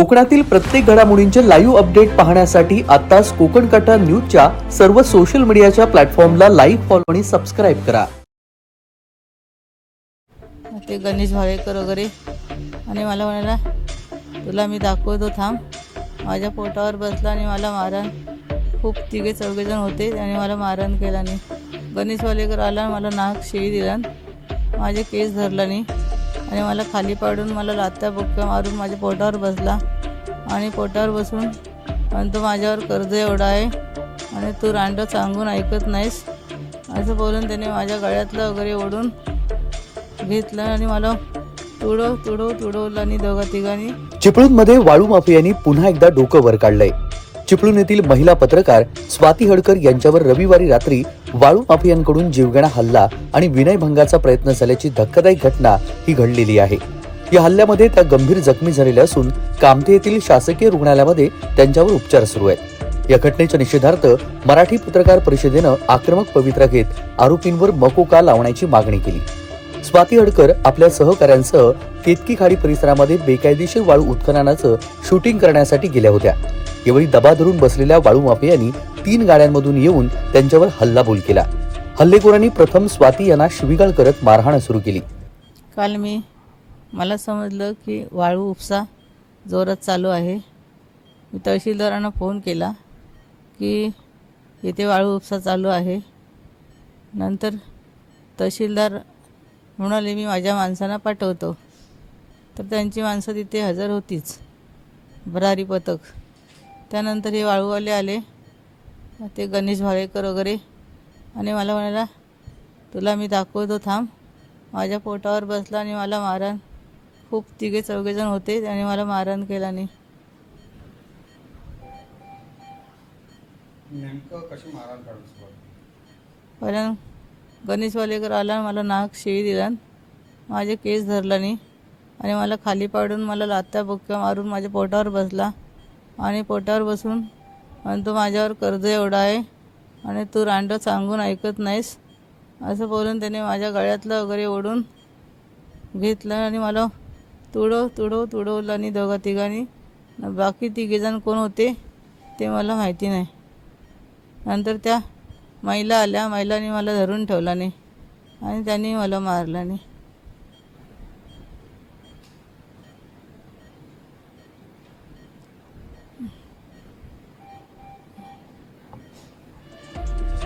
कोकणातील प्रत्येक घडामोडींचे लाईव्ह अपडेट पाहण्यासाठी आताच कोकण कट्टा न्यूजच्या सर्व सोशल मीडियाच्या प्लॅटफॉर्मला लाईक, फॉलो आणि सबस्क्राईब करा. ते गणेश भावेकर वगैरे आणि मला म्हणाला, तुला मी दाखवतो थांब. माझ्या पोटावर बसला आणि मला मारहाण, खूप तिघे चौघेजण होते आणि मला मारहाण केला नाही. गणेश भावेकर आला, मला नाक शिवी दिला, माझे केस धरला नाही आणि मला खाली पाडून मला लाथा बुक्का मारून माझ्या पोटावर बसला आणि पोटावर बसून म्हणतो माझ्यावर कर्ज एवढा आहे आणि तू रांडं सांगून ऐकत नाहीस असं बोलून त्याने माझ्या गळ्यातलं वगैरे ओढून घेतलं आणि मला तुडवलं आणि दोघा तिघांनी. चिपळूणमध्ये वाळू माफियांनी पुन्हा एकदा डोकं वर काढलंय. चिपळूण येथील महिला पत्रकार स्वाती हडकर यांच्यावर रविवारी रात्री वाळू माफियांकडून जीवघेणा हल्ला आणि विनयभंगाचा प्रयत्न झाल्याची धक्कादायक घटना ही घडलेली आहे. या हल्ल्यामध्ये त्या गंभीर जखमी झालेल्या असून कामथे येथील शासकीय रुग्णालयामध्ये त्यांच्यावर उपचार सुरू आहेत. या घटनेच्या निषेधार्थ मराठी पत्रकार परिषदेनं आक्रमक पवित्रा घेत आरोपींवर मकोका लावण्याची मागणी केली. स्वाती हडकर आपल्या सहकाऱ्यांसह केतकी खाडी परिसरामध्ये बेकायदेशीर वाळू उत्खननाचं शूटिंग करण्यासाठी गेल्या होत्या. यावेळी दबा धरून बसलेल्या वाळू माफियांनी 3 गाड्यांमधून येऊन त्यांच्यावर हल्लाबोल केला. हल्लेखोरांनी प्रथम स्वाती यांना शिवीगाळ करत मारहाण सुरू केली. काल मला समजलं की वाळू उपसा जोरात चालू आहे. मी तहसीलदारांना फोन केला की इथे वाळू उपसा चालू आहे. नंतर तहसीलदार म्हणाले मी माझ्या माणसांना पाठवतो. तर त्यांची माणसं तिथे हजर होतीच, भरारी पथक. त्यानंतर हे वाळूवाले आले, ते गणेश भावेकर वगैरे आणि मला म्हणाला, तुला मी दाखवतो थांब. माझ्या पोटावर बसला आणि मला मारहाण, खूप तिघे चौघेजण होते आणि मला मारहाण केला नाही. कारण गणेश भावेकर आला, मला नाक शिवी दिला, माझे केस धरला नाही आणि मला खाली पाडून मला लाथा बुक्का मारून माझ्या पोटावर बसला आणि पोटावर बसून म्हणतो माझ्यावर कर्ज एवढा आहे आणि तू रांडं सांगून ऐकत नाहीस असं बोलून त्याने माझ्या गळ्यातलं वगैरे ओढून घेतलं आणि मला तुडवलं आणि दोघा तिघांनी. बाकी तिघेजण कोण होते ते मला माहिती नाही. नंतर त्या महिला आल्या, महिलांनी मला धरून ठेवला नाही आणि त्यांनी मला मारला नाही.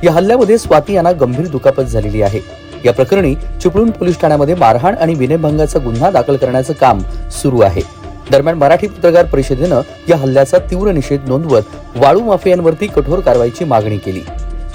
या हल्ल्यामध्ये स्वाती यांना गंभीर दुखापत झालेली आहे. या प्रकरणी चिपळूण पोलीस ठाण्यामध्ये मारहाण आणि विनयभंगाचा गुन्हा दाखल करण्याचं काम सुरू आहे. दरम्यान मराठी पत्रकार परिषदेनं या हल्ल्याचा तीव्र निषेध नोंदवत वाळू माफियांवरती कठोर कारवाईची मागणी केली.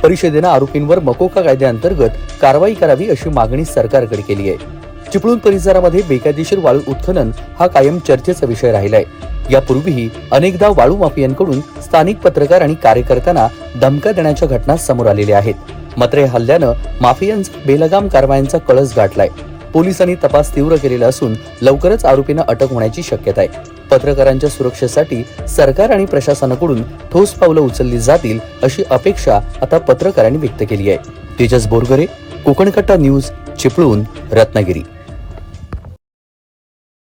परिषदेनं आरोपींवर मकोका कायद्याअंतर्गत कारवाई करावी अशी मागणी सरकारकडे केली आहे. चिपळूण परिसरामध्ये बेकायदेशीर वाळू उत्खनन हा कायम चर्चेचा विषय राहिलाय. यापूर्वीही अनेकदा वाळू माफियांकडून स्थानिक पत्रकार आणि कार्यकर्त्यांना धमक्या देण्याच्या घटना समोर आलेल्या आहेत. मात्र या हल्ल्यानं माफियांचा बेलगाम कारवायांचा कळस गाठलाय. पोलिसांनी तपास तीव्र केलेला असून लवकरच आरोपींना अटक होण्याची शक्यता आहे. पत्रकारांच्या सुरक्षेसाठी सरकार आणि प्रशासनाकडून ठोस पावलं उचलली जातील अशी अपेक्षा आता पत्रकारांनी व्यक्त केली आहे. तेजस बोरगरे, कोकण कट्टा न्यूज, चिपळूण, रत्नागिरी.